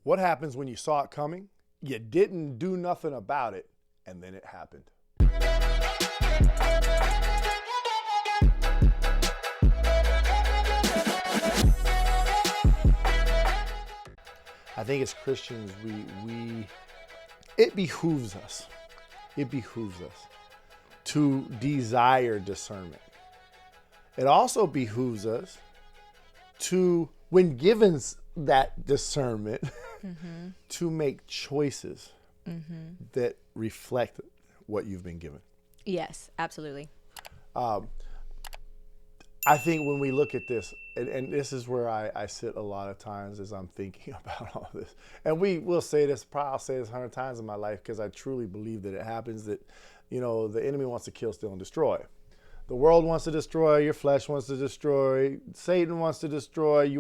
What happens when you saw it coming, you didn't do nothing about it, and then it happened? I think as Christians, it behooves us to desire discernment. It also behooves us to, when given that discernment, to make choices that reflect what you've been given. Yes, absolutely. I think when we look at this, and this is where I sit a lot of times as I'm thinking about all this, and we'll say this, probably I'll say this 100 times in my life because I truly believe that it happens, that, you know, the enemy wants to kill, steal, and destroy. The world wants to destroy, your flesh wants to destroy, Satan wants to destroy,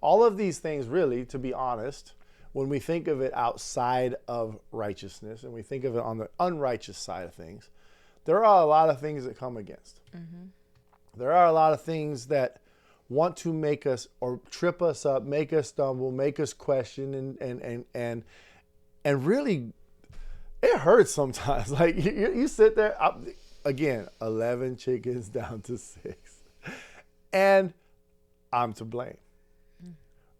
all of these things really, to be honest, when we think of it outside of righteousness and we think of it on the unrighteous side of things, there are a lot of things that come against. There are a lot of things that want to make us or trip us up, make us stumble, make us question, and really, it hurts sometimes. Like you sit there, again, 11 chickens down to 6, and I'm to blame,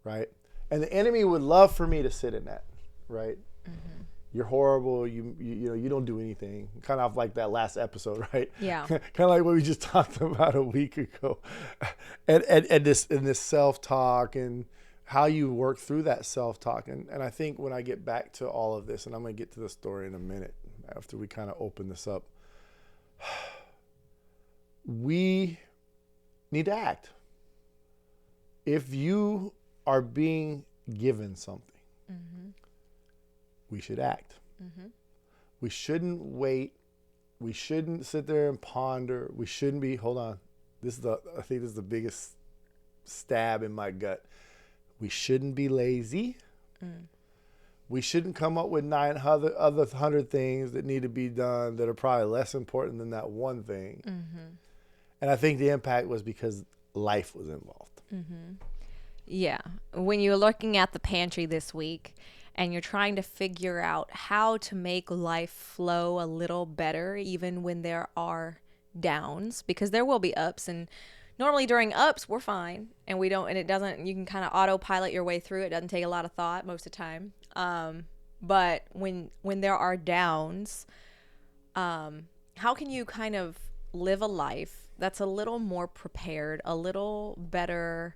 right? And the enemy would love for me to sit in that, right? You're horrible. You know, you don't do anything. Kind of like that last episode, right? Yeah. Kind of like what we just talked about a week ago, and this self-talk and how you work through that self-talk. And I think when I get back to all of this, and I'm going to get to the story in a minute after we kind of open this up, we need to act. If you are being given something, we should act. We shouldn't wait. We shouldn't sit there and ponder. We shouldn't be, hold on. I think this is the biggest stab in my gut. We shouldn't be lazy. We shouldn't come up with 900 things that need to be done that are probably less important than that one thing. And I think the impact was because life was involved. Yeah. When you're looking at the pantry this week and you're trying to figure out how to make life flow a little better, even when there are downs, because there will be ups, and normally during ups we're fine, and you can kind of autopilot your way through it. Doesn't take a lot of thought most of the time. But when there are downs, how can you kind of live a life that's a little more prepared, a little better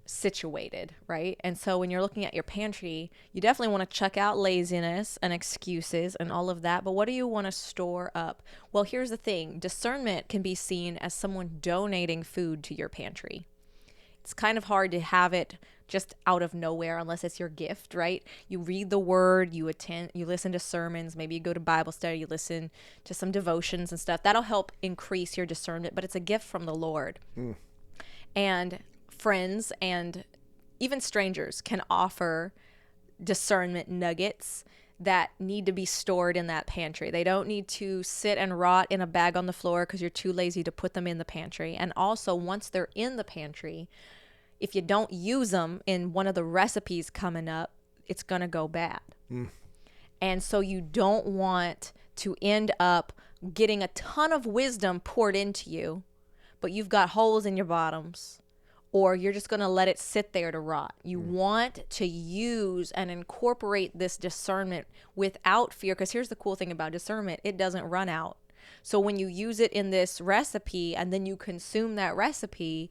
situated, right? And so when you're looking at your pantry, you definitely want to check out laziness and excuses and all of that. But what do you want to store up? Well, here's the thing. Discernment can be seen as someone donating food to your pantry. It's kind of hard to have it just out of nowhere unless it's your gift, right? You read the word, you listen to sermons, maybe you go to Bible study, you listen to some devotions and stuff. That'll help increase your discernment, but it's a gift from the Lord. And friends and even strangers can offer discernment nuggets that need to be stored in that pantry. They don't need to sit and rot in a bag on the floor because you're too lazy to put them in the pantry. And also, once they're in the pantry, if you don't use them in one of the recipes coming up, it's going to go bad. And so you don't want to end up getting a ton of wisdom poured into you, but you've got holes in your bottoms, or you're just going to let it sit there to rot. You want to use and incorporate this discernment without fear, because here's the cool thing about discernment. It doesn't run out. So when you use it in this recipe and then you consume that recipe,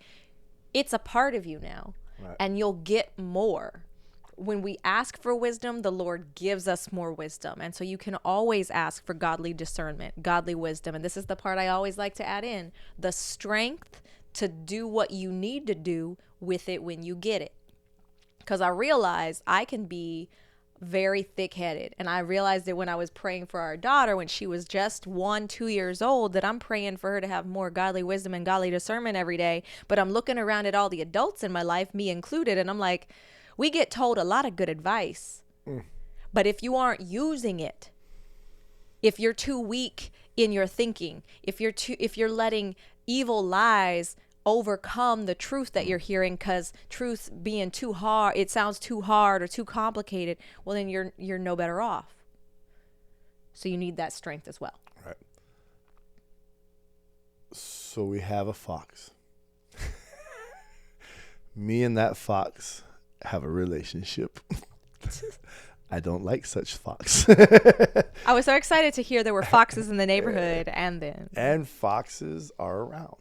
it's a part of you now, and you'll get more. When we ask for wisdom, the Lord gives us more wisdom. And so you can always ask for godly discernment, godly wisdom. And this is the part I always like to add in: the strength to do what you need to do with it when you get it. Because I realize I can be very thick-headed. And I realized it when I was praying for our daughter when she was just 2 years old, that I'm praying for her to have more godly wisdom and godly discernment every day. But I'm looking around at all the adults in my life, me included, and I'm like, we get told a lot of good advice. But if you aren't using it, if you're too weak in your thinking, if you're letting evil lies overcome the truth that you're hearing, because truth being too hard, it sounds too hard or too complicated, well, then you're no better off. So you need that strength as well. Right. So we have a fox. Me and that fox have a relationship. I don't like such fox. I was so excited to hear there were foxes in the neighborhood, and foxes are around.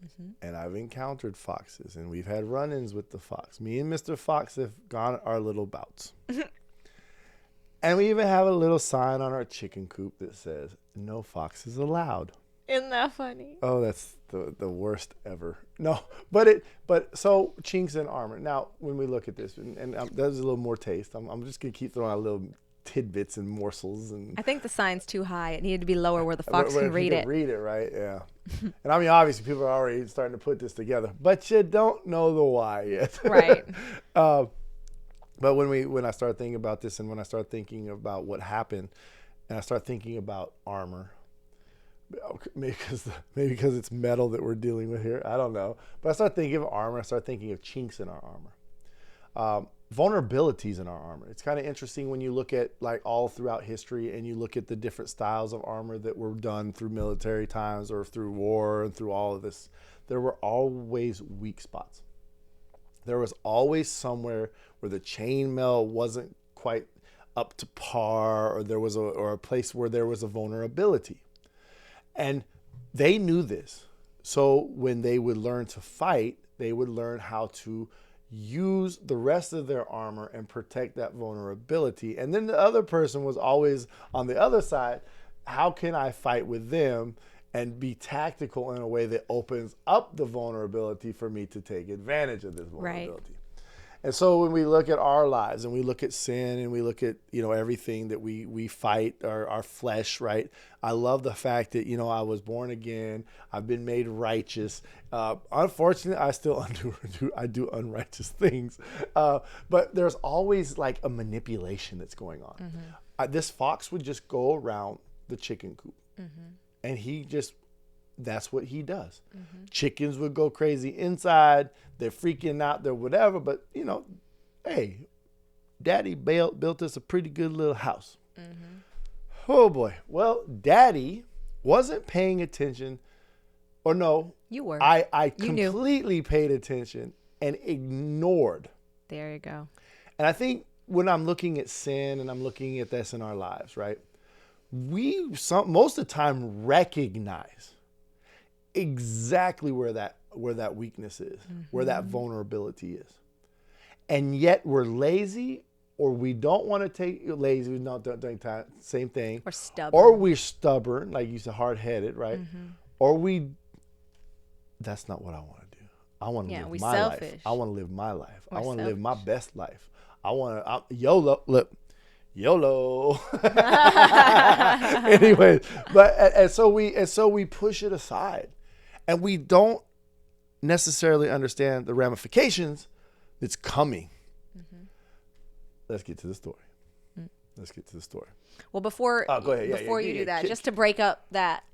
Mm-hmm. And I've encountered foxes, and we've had run-ins with the fox. Me and Mr. Fox have gone our little bouts. And we even have a little sign on our chicken coop that says, "No foxes allowed." Isn't that funny? Oh, that's the worst ever. No, but so chinks in armor. Now, when we look at this, and there's a little more taste. I'm just gonna keep throwing out little tidbits and morsels. And I think the sign's too high. It needed to be lower where the fox can read it. Read it, right? Yeah. And I mean, obviously, people are already starting to put this together, but you don't know the why yet. Right. But when I start thinking about this, and when I start thinking about what happened, and I start thinking about armor. Maybe because it's metal that we're dealing with here. I don't know. But I start thinking of armor. I start thinking of chinks in our armor. Vulnerabilities in our armor. It's kind of interesting when you look at like all throughout history and you look at the different styles of armor that were done through military times or through war and through all of this. There were always weak spots. There was always somewhere where the chainmail wasn't quite up to par, or there was a place where there was a vulnerability. And they knew this. So when they would learn to fight, they would learn how to use the rest of their armor and protect that vulnerability. And then the other person was always on the other side. How can I fight with them and be tactical in a way that opens up the vulnerability for me to take advantage of this vulnerability? Right. And so when we look at our lives and we look at sin and we look at, everything that we fight, our flesh, right? I love the fact that, I was born again. I've been made righteous. Unfortunately, I still do unrighteous things. But there's always like a manipulation that's going on. Mm-hmm. This fox would just go around the chicken coop. Mm-hmm. And that's what he does. Mm-hmm. Chickens would go crazy inside. They're freaking out. They're whatever. But, hey, Daddy built us a pretty good little house. Mm-hmm. Oh, boy. Well, Daddy wasn't paying attention. Or no. You were. I completely paid attention and ignored. There you go. And I think when I'm looking at sin and I'm looking at this in our lives, right, most of the time recognize exactly where that weakness is, mm-hmm. where that vulnerability is. And yet we're lazy, or we don't want to take lazy, we don't take time, same thing. Or stubborn. Or we're stubborn, like you said, hard-headed, right? Mm-hmm. Or that's not what I want to do. I want to live my life. I want to live my life. I want to live my best life. YOLO, look. YOLO. Anyway, and so we push it aside, and we don't necessarily understand the ramifications that's coming. Mm-hmm. Let's get to the story. Well, before you do that, just to break up that,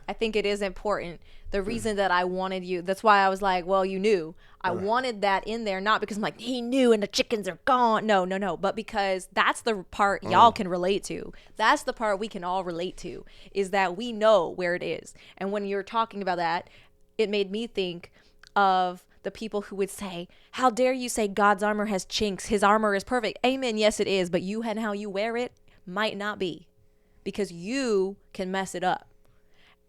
I think it is important. The reason that I wanted you, that's why I was like, well, you knew. I wanted that in there, not because I'm like, he knew and the chickens are gone. No. But because that's the part y'all can relate to. That's the part we can all relate to, is that we know where it is. And when you're talking about that, it made me think of the people who would say, how dare you say God's armor has chinks? His armor is perfect. Amen. Yes, it is. But you and how you wear it might not be, because you can mess it up.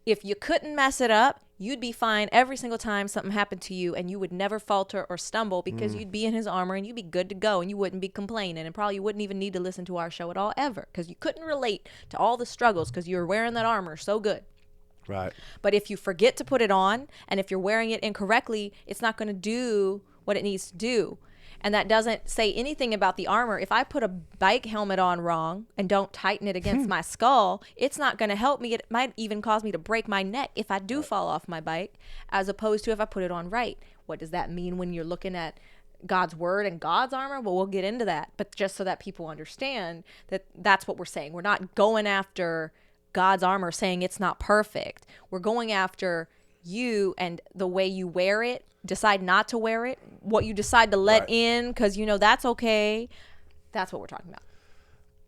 If you couldn't mess it up, you'd be fine every single time something happened to you, and you would never falter or stumble, because you'd be in his armor and you'd be good to go, and you wouldn't be complaining, and probably wouldn't even need to listen to our show at all ever, because you couldn't relate to all the struggles because you were wearing that armor so good. Right. But if you forget to put it on, and if you're wearing it incorrectly, it's not going to do what it needs to do. And that doesn't say anything about the armor. If I put a bike helmet on wrong and don't tighten it against my skull, it's not going to help me. It might even cause me to break my neck if I do fall off my bike, as opposed to if I put it on right. What does that mean when you're looking at God's word and God's armor? Well, we'll get into that. But just so that people understand that that's what we're saying. We're not going after God's armor saying it's not perfect. We're going after you and the way you wear it decide not to wear it, what you decide to let Right. in, because that's okay. That's what we're talking about.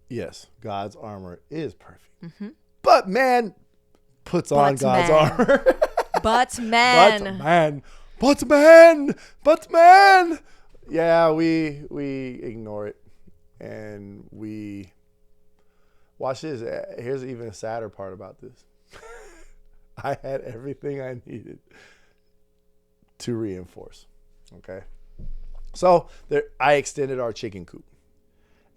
Yes, God's armor is perfect. But man puts on But God's man. armor. But men. But man. Yeah, we ignore it. And we watch this. Here's even a sadder part about this. I had everything I needed to reinforce. Okay. So I extended our chicken coop.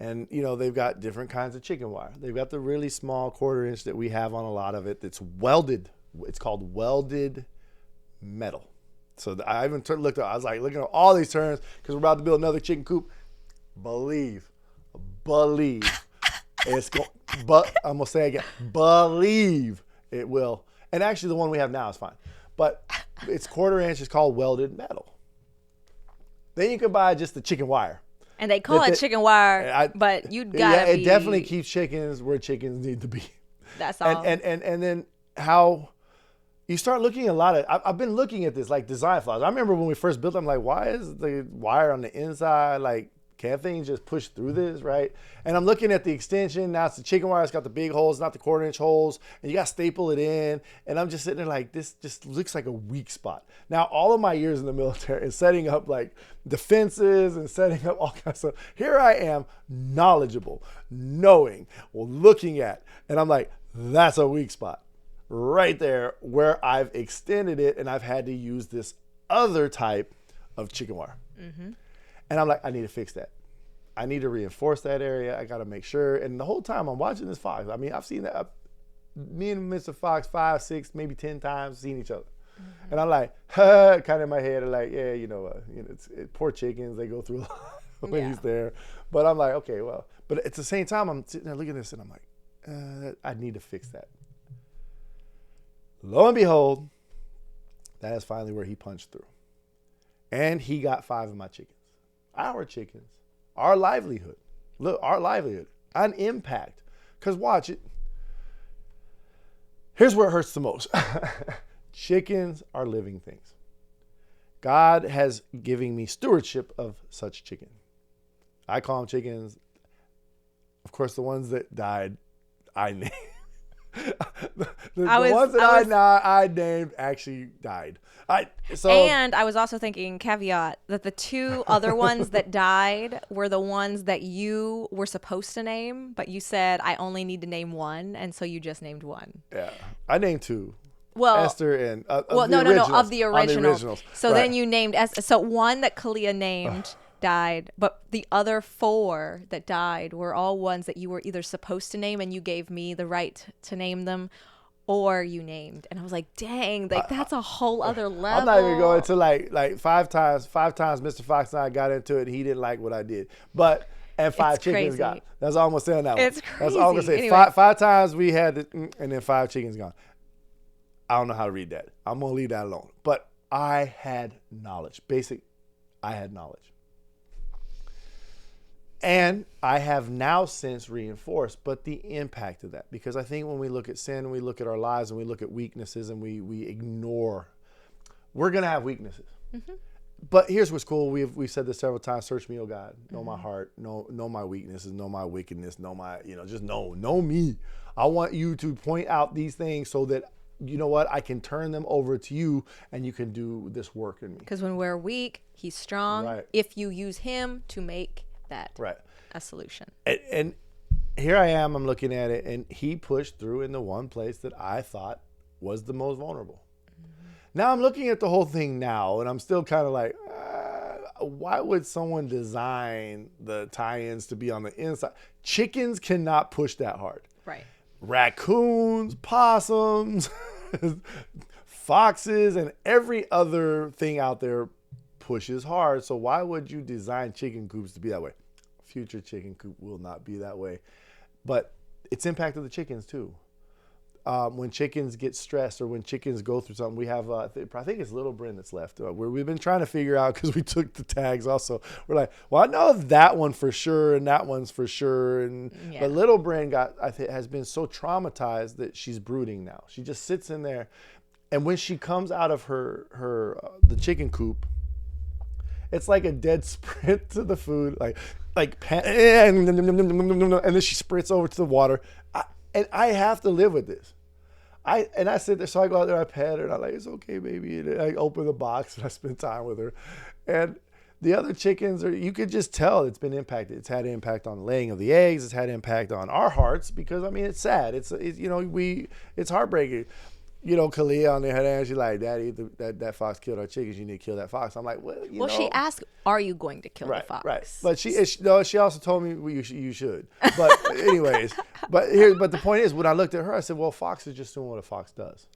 And, they've got different kinds of chicken wire. They've got the really small 1/4 inch that we have on a lot of it that's welded. It's called welded metal. So I even looked up. I was like looking at all these terms because we're about to build another chicken coop. Believe. It's going, but I'm going to say again, believe it will. And actually the one we have now is fine. But it's 1/4 inch. It's called welded metal. Then you can buy just the chicken wire. And they call it chicken wire, but you gotta it definitely keeps chickens where chickens need to be. That's all. And then how you start looking at a lot of, I've been looking at this like design flaws. I remember when we first built them, like, why is the wire on the inside? Like, can't things just push through this, right? And I'm looking at the extension. Now it's the chicken wire. It's got the big holes, not the 1/4 inch holes. And you got to staple it in. And I'm just sitting there like, this just looks like a weak spot. Now, all of my years in the military is setting up like defenses and setting up all kinds of stuff. Here I am, knowledgeable, knowing, looking at. And I'm like, that's a weak spot right there where I've extended it and I've had to use this other type of chicken wire. And I'm like, I need to fix that. I need to reinforce that area. I got to make sure. And the whole time I'm watching this Fox, I mean, I've seen that. Me and Mr. Fox 5, 6, maybe 10 times seen each other. And I'm like, kind of in my head, I'm like, yeah, it's poor chickens. They go through a lot when he's there. But I'm like, okay, well. But at the same time, I'm sitting there looking at this and I'm like, I need to fix that. Lo and behold, that is finally where he punched through. And he got 5 of my chickens. Our chickens, our livelihood. Look, our livelihood, an impact. Because watch it. Here's where it hurts the most. Chickens are living things. God has given me stewardship of such chicken. I call them chickens. Of course, the ones that died, I named. the ones that I named actually died. And I was also thinking, caveat, that the 2 other ones that died were the ones that you were supposed to name, but you said, I only need to name 1, and so you just named 1. Yeah, I named 2. Well, Esther and of the originals. So right. Then you named Esther. So one that Kalia named died, but the other 4 that died were all ones that you were either supposed to name and you gave me the right to name them, or you named. And I was like, dang, like that's a whole other level. I'm not even going to like 5 times Mr. Fox and I got into it and he didn't like what I did. But and 5 it's chickens crazy. Gone. That's all I'm gonna say on that one. It's crazy. That's all I'm gonna say. Anyway. 5 times we had it, and then 5 chickens gone. I don't know how to read that. I'm gonna leave that alone. But I had knowledge. I had knowledge. And I have now since reinforced, but the impact of that, because I think when we look at sin, we look at our lives and we look at weaknesses and we ignore, we're going to have weaknesses. Mm-hmm. But here's what's cool. We've said this several times. Search me, oh God, know my heart, know my weaknesses, know my wickedness, know my, just know me. I want you to point out these things so that, you know what, I can turn them over to you and you can do this work in me. Because when we're weak, he's strong. Right. If you use him to make that right. a solution. And here I am, I'm looking at it, and he pushed through in the one place that I thought was the most vulnerable. Mm-hmm. Now I'm looking at the whole thing now, and I'm still kind of like, why would someone design the tie-ins to be on the inside? Chickens cannot push that hard. Right. Raccoons, possums, foxes, and every other thing out there pushes hard. So why would you design chicken coops to be that way? Future chicken coop will not be that way. But it's impacted the chickens too. When chickens get stressed or when chickens go through something, we have, I think it's little Bryn that's left. We've been trying to figure out, because we took the tags also. We're like, well, I know that one for sure and that one's for sure. But little Bryn has been so traumatized that she's brooding now. She just sits in there. And when she comes out of the chicken coop, it's like a dead sprint to the food, and then she sprints over to the water. And I have to live with this. I sit there, so I go out there, I pet her, and I'm like, it's okay, baby. And I open the box and I spend time with her. And the other chickens you could just tell it's been impacted. It's had impact on the laying of the eggs. It's had impact on our hearts because, I mean, it's sad. It's heartbreaking. Kalia on the head end, she's like, Daddy, that fox killed our chickens. You need to kill that fox. I'm like, well, she asked, are you going to kill the fox? Right. But she also told me you should. But anyways, but the point is, when I looked at her, I said, well, a fox is just doing what a fox does.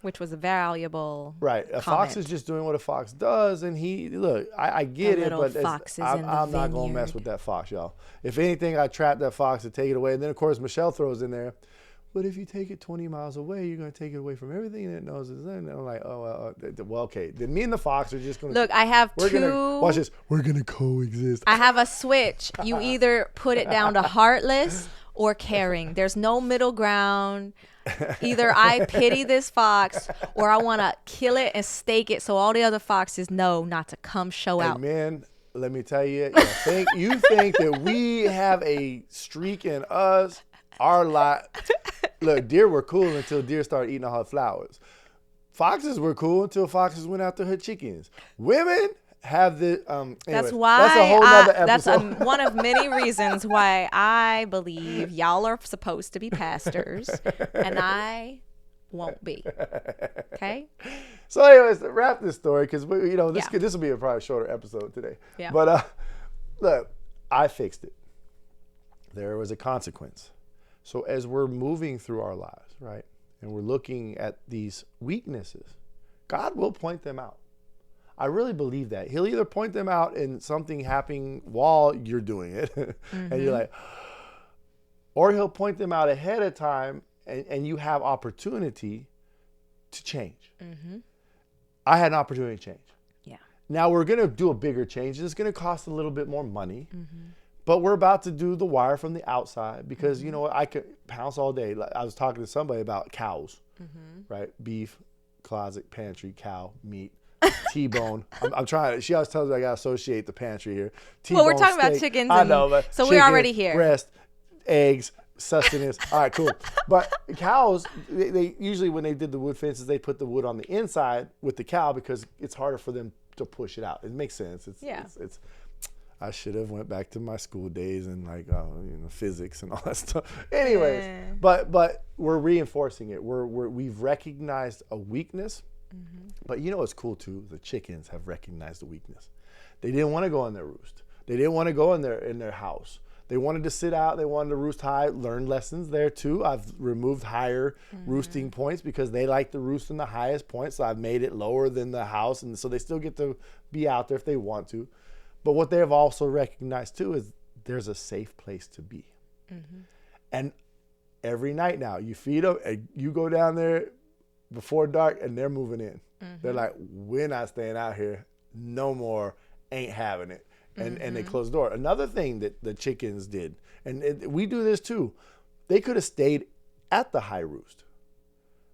Which was a valuable A fox is just doing what a fox does. And I get it, but I'm not going to mess with that fox, y'all. If anything, I trap that fox and take it away. And then, of course, Michelle throws in there, but if you take it 20 miles away, you're going to take it away from everything that it knows is in. And I'm like, well, okay. Then me and the fox are just going to... Look, I have watch this. We're going to coexist. I have a switch. You either put it down to heartless or caring. There's no middle ground. Either I pity this fox or I want to kill it and stake it so all the other foxes know not to come show out. Man, let me tell you, you think that we have a streak in us, our lot. Look, deer were cool until deer started eating all her flowers. Foxes were cool until foxes went after her chickens. Women have the that's why that's a whole nother episode. That's one of many reasons why I believe y'all are supposed to be pastors and I won't be. Okay. So anyways, to wrap this story, because this will be a probably shorter episode today. Yeah. But look, I fixed it. There was a consequence. So as we're moving through our lives, right, and we're looking at these weaknesses, God will point them out. I really believe that. He'll either point them out in something happening while you're doing it, and you're like, or he'll point them out ahead of time, and you have opportunity to change. I had an opportunity to change. Yeah. Now we're going to do a bigger change. It's going to cost a little bit more money. But we're about to do the wire from the outside because, I could pounce all day. Like, I was talking to somebody about cows, right? Beef, closet, pantry, cow, meat, T-bone. I'm trying. She always tells me I got to associate the pantry here. Well, we're talking about chickens. I know, but so we're already here. Breast, eggs, sustenance. All right, cool. But cows, they usually, when they did the wood fences, they put the wood on the inside with the cow because it's harder for them to push it out. It makes sense. It's I should have went back to my school days and physics and all that stuff. Anyways, but we're reinforcing it. We've recognized a weakness, but what's cool too? The chickens have recognized the weakness. They didn't want to go in their roost. They didn't want to go in their house. They wanted to sit out. They wanted to roost high. Learn lessons there too. I've removed higher roosting points because they like to roost in the highest point. So I've made it lower than the house, and so they still get to be out there if they want to. But what they have also recognized too is there's a safe place to be. And every night now you feed them and you go down there before dark and they're moving in. They're like, we're not staying out here no more, ain't having it. And they close the door. Another thing that the chickens did, and we do this too, they could have stayed at the high roost.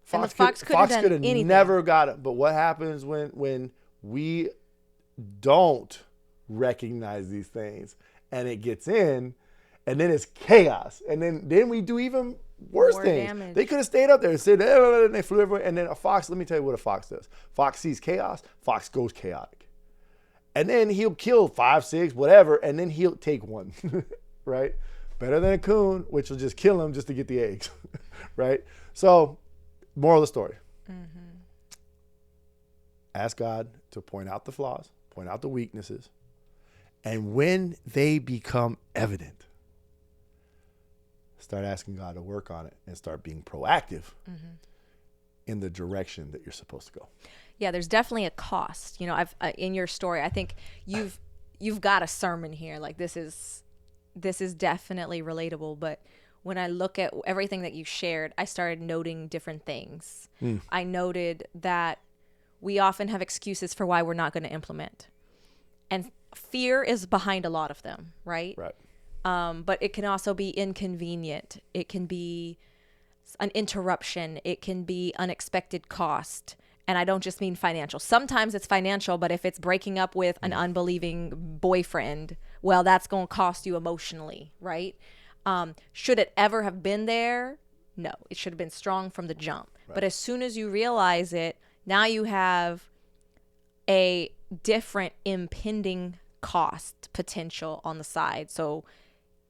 Fox could have never got it. But what happens when we don't recognize these things and it gets in, and then it's chaos, and then we do even worse things. Damage. They could have stayed up there and said, and they flew everywhere. And then a fox, let me tell you what a fox does. Fox sees chaos, fox goes chaotic, and then he'll kill 5, 6, whatever, and then he'll take one. Right? Better than a coon, which will just kill him just to get the eggs. Right? So, moral of the story. Ask God to point out the flaws, point out the weaknesses. And when they become evident, start asking God to work on it and start being proactive in the direction that you're supposed to go. Yeah, there's definitely a cost. I've in your story, I think you've got a sermon here. Like this is definitely relatable. But when I look at everything that you shared, I started noting different things. I noted that we often have excuses for why we're not going to implement, and fear is behind a lot of them, right? Right. But it can also be inconvenient. It can be an interruption. It can be unexpected cost. And I don't just mean financial. Sometimes it's financial, but if it's breaking up with an unbelieving boyfriend, well, that's going to cost you emotionally, right? Should it ever have been there? No, it should have been strong from the jump. Right. But as soon as you realize it, now you have a different impending cost potential on the side. So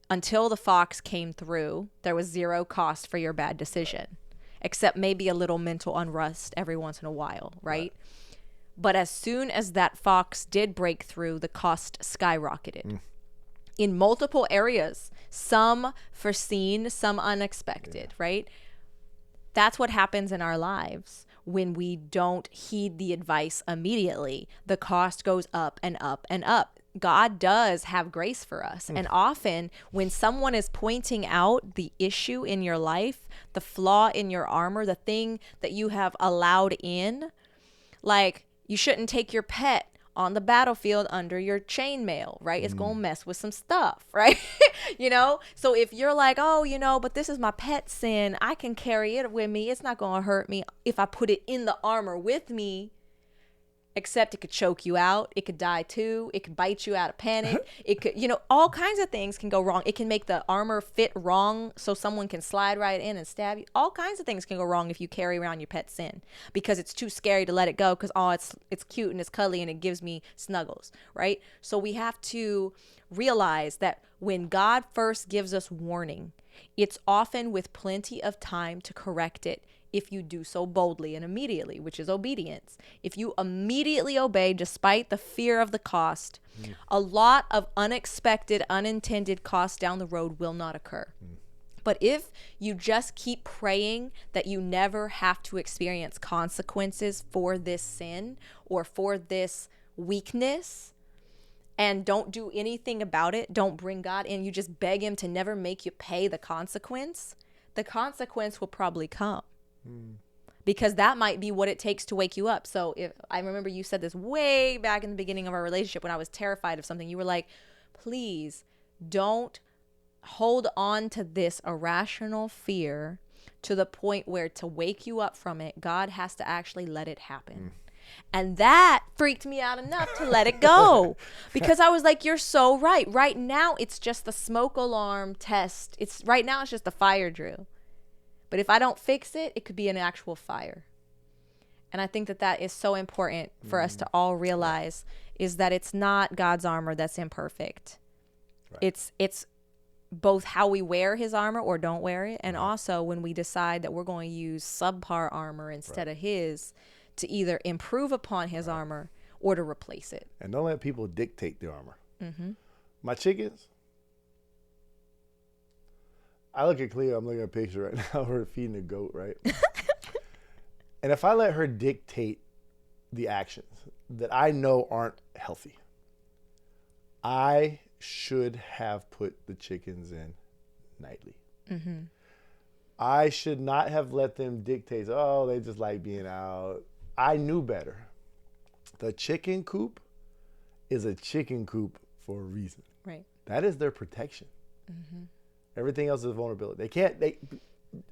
until the fox came through, there was zero cost for your bad decision, except maybe a little mental unrest every once in a while, right? But as soon as that fox did break through, the cost skyrocketed in multiple areas, some foreseen, some unexpected, right? That's what happens in our lives when we don't heed the advice immediately. The cost goes up and up and up. God does have grace for us. And often when someone is pointing out the issue in your life, the flaw in your armor, the thing that you have allowed in, like you shouldn't take your pet on the battlefield under your chainmail, right? It's going to mess with some stuff, right? You know? So if you're like, oh, you know, but this is my pet sin, I can carry it with me. It's not going to hurt me if I put it in the armor with me. Except it could choke you out. It could die too. It could bite you out of panic. It could, you know, all kinds of things can go wrong. It can make the armor fit wrong so someone can slide right in and stab you. All kinds of things can go wrong if you carry around your pet sin because it's too scary to let it go because, oh, it's cute and it's cuddly and it gives me snuggles, right? So we have to realize that when God first gives us warning, it's often with plenty of time to correct it. If you do so boldly and immediately, which is obedience. If you immediately obey despite the fear of the cost, a lot of unexpected, unintended costs down the road will not occur. But if you just keep praying that you never have to experience consequences for this sin or for this weakness, and don't do anything about it, don't bring God in, you just beg him to never make you pay the consequence will probably come. Because that might be what it takes to wake you up. So if I remember you said this way back in the beginning of our relationship when I was terrified of something, you were like, please don't hold on to this irrational fear to the point where to wake you up from it, God has to actually let it happen. And that freaked me out enough to let it go because I was like, you're so right. Right now, it's just the smoke alarm test. Right now, it's just a fire drill. But if I don't fix it, it could be an actual fire. And I think that is so important for us to all realize is that it's not God's armor that's imperfect. Right. It's both how we wear his armor or don't wear it. And also when we decide that we're going to use subpar armor instead of his to either improve upon his armor or to replace it. And don't let people dictate the armor. My chickens, I look at Cleo, I'm looking at a picture right now of her feeding a goat, right? And if I let her dictate the actions that I know aren't healthy, I should have put the chickens in nightly. I should not have let them dictate, oh, they just like being out. I knew better. The chicken coop is a chicken coop for a reason. Right. That is their protection. Everything else is vulnerability.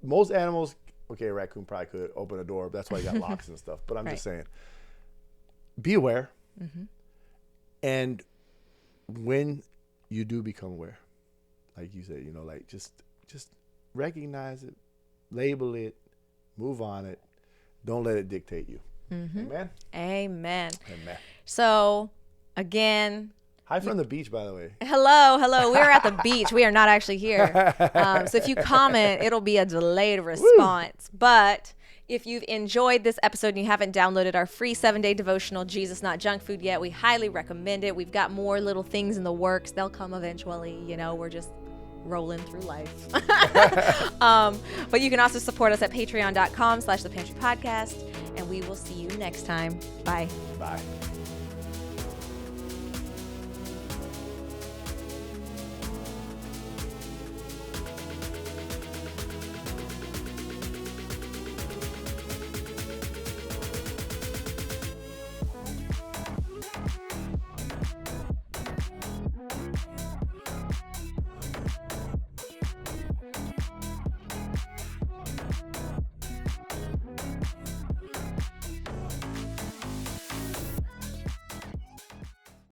Most animals, okay, a raccoon probably could open a door. That's why you got locks and stuff. But I'm just saying, be aware. And when you do become aware, like you said, you know, like just recognize it, label it, move on it. Don't let it dictate you. Amen? Amen. So, again, hi from the beach, by the way. Hello. We're at the beach. We are not actually here. So if you comment, it'll be a delayed response. But if you've enjoyed this episode and you haven't downloaded our free 7-day devotional, Jesus Not Junk Food yet, we highly recommend it. We've got more little things in the works. They'll come eventually. You know, we're just rolling through life. But you can also support us at patreon.com/the Pantry Podcast. And we will see you next time. Bye. Bye.